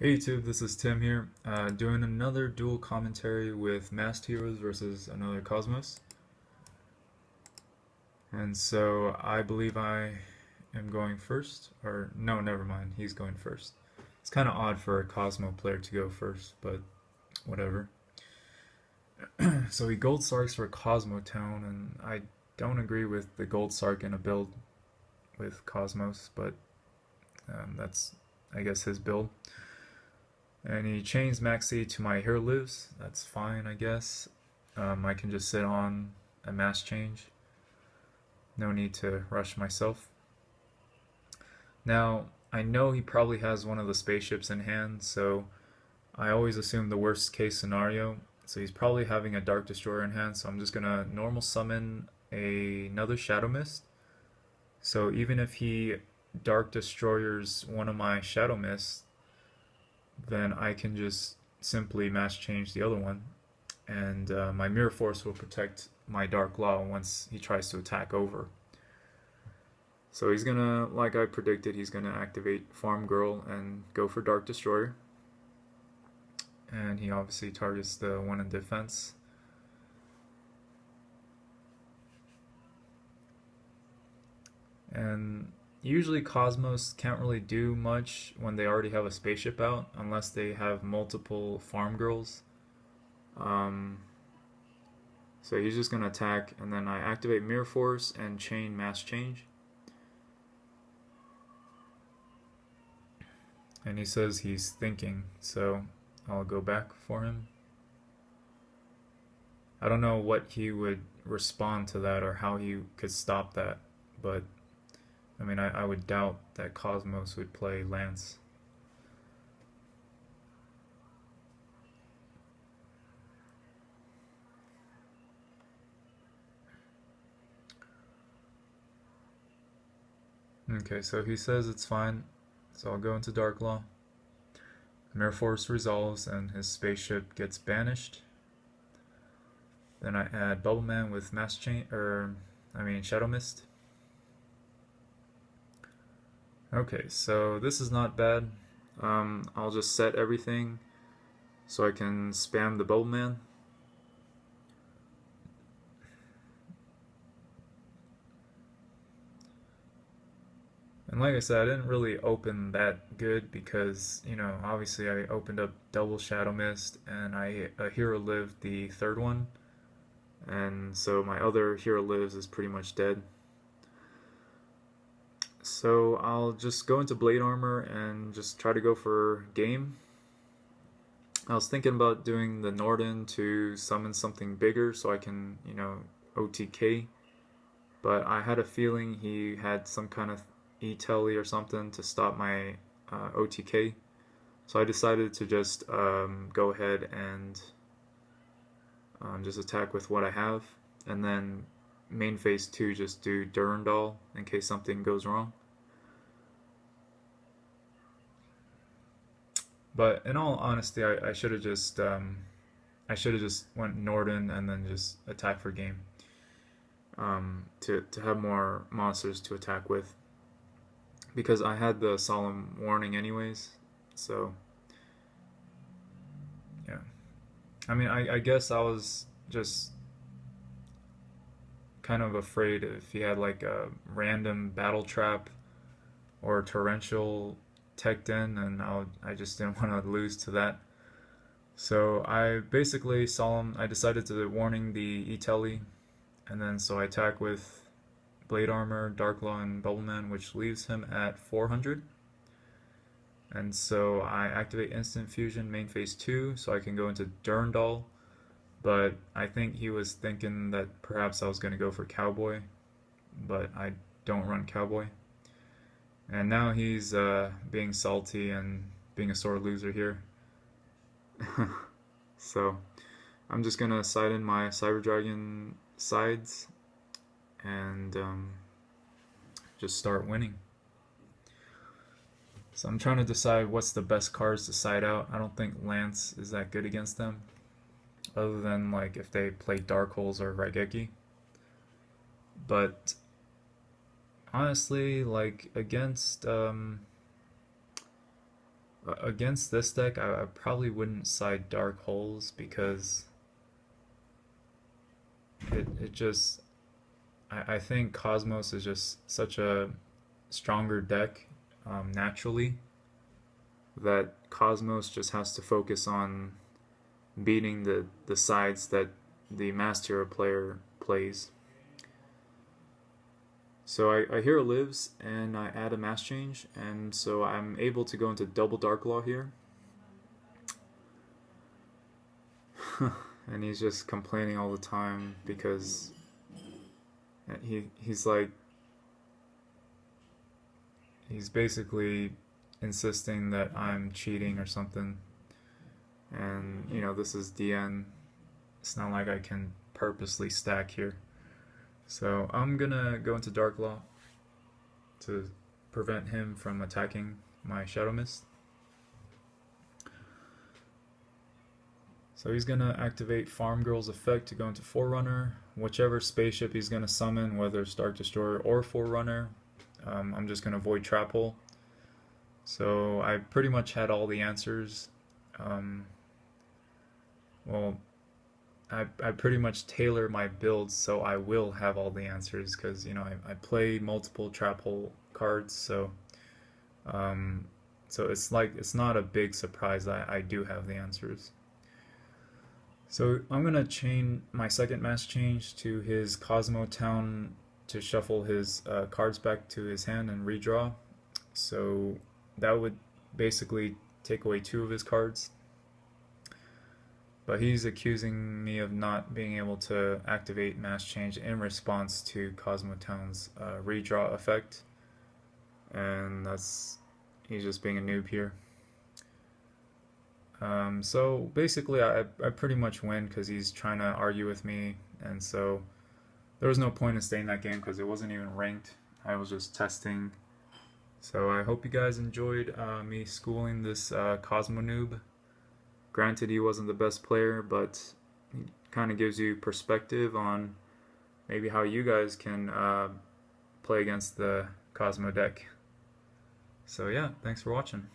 Hey YouTube, this is Tim here, doing another duel commentary with Masked Heroes versus another Cosmos. And so I believe I am going first, or no, never mind, he's going first. It's kind of odd for a Cosmo player to go first, but whatever. So he Gold Sarks for Cosmo Town, and I don't agree with the Gold Sark in a build with Cosmos, but that's, I guess, his build. And he chains Maxi to my Here Lives. That's fine, I guess. I can just sit on a mass change. No need to rush myself. Now, I know he probably has one of the spaceships in hand, so I always assume the worst case scenario. So he's probably having a Dark Destroyer in hand, so I'm just gonna normal summon another Shadow Mist. So even if he Dark Destroyers one of my Shadow Mists, then I can just simply mass change the other one, and my Mirror Force will protect my Dark Law once he tries to attack over. So he's gonna, like I predicted, he's gonna activate Farm Girl and go for Dark Destroyer. And he obviously targets the one in defense. And usually Cosmos can't really do much when they already have a spaceship out, unless they have multiple Farm Girls. So he's just going to attack, and then I activate Mirror Force and chain Mass Change. And he says he's thinking, so I'll go back for him. I don't know what he would respond to that or how he could stop that, but I mean, I would doubt that Cosmos would play Lance. Okay, so he says it's fine, so I'll go into Dark Law. Mirror Force resolves and his spaceship gets banished. Then I add Bubble Man with Mass Chain, Shadow Mist. Okay, so this is not bad. I'll just set everything so I can spam the Bubble Man. And like I said, I didn't really open that good because, obviously I opened up double Shadow Mist and I Hero lived the third one. And so my other Hero lives is pretty much dead. So I'll just go into Blade Armor and just try to go for game. I was thinking about doing the Norden to summon something bigger so I can, OTK. But I had a feeling he had some kind of E-Telly or something to stop my OTK. So I decided to just go ahead and just attack with what I have. And then main phase 2 just do Durandal in case something goes wrong. But in all honesty, I should have just went Norden and then just attack for game, to have more monsters to attack with, because I had the Solemn Warning anyways. So yeah, I mean, I guess I was just kind of afraid if he had like a random battle trap or torrential teched in, and I just didn't want to lose to that. So I basically I decided to warning the E-Telly, and then so I attack with Blade Armor, Dark Law, and Bubble Man, which leaves him at 400. And so I activate Instant Fusion main phase 2 so I can go into Durandal, but I think he was thinking that perhaps I was going to go for Cowboy, but I don't run Cowboy. And now he's being salty and being a sore loser here. So I'm just gonna side in my Cyber Dragon sides and just start winning. So I'm trying to decide what's the best cards to side out. I don't think Lance is that good against them, other than like if they play Dark Holes or Raigeki. But honestly, like against Against this deck, I probably wouldn't side Dark Holes because it just I think Cosmos is just such a stronger deck naturally that Cosmos just has to focus on beating the sides that the Master player plays. So I hero lives and I add a mass change, and so I'm able to go into double Dark Law here. And he's just complaining all the time because he's like he's basically insisting that I'm cheating or something. And you know, this is DN. It's not like I can purposely stack here. So I'm gonna go into Dark Law to prevent him from attacking my Shadow Mist. So he's gonna activate Farm Girl's effect to go into Forerunner. Whichever spaceship he's gonna summon, whether it's Dark Destroyer or Forerunner, I'm just gonna Void Trap Hole. So I pretty much had all the answers. Well, I pretty much tailor my builds so I will have all the answers because you know I play multiple trap hole cards, um, so it's like it's not a big surprise that I do have the answers. So I'm gonna chain my second mass change to his Cosmo Town to shuffle his cards back to his hand and redraw. So that would basically take away two of his cards. But he's accusing me of not being able to activate mass change in response to Cosmo Town's redraw effect. And he's just being a noob here. So basically I pretty much win because he's trying to argue with me, and so there was no point in staying that game because it wasn't even ranked. I was just testing. So I hope you guys enjoyed me schooling this Cosmo noob. Granted, he wasn't the best player, but he kind of gives you perspective on maybe how you guys can play against the Cosmo deck. So yeah, thanks for watching.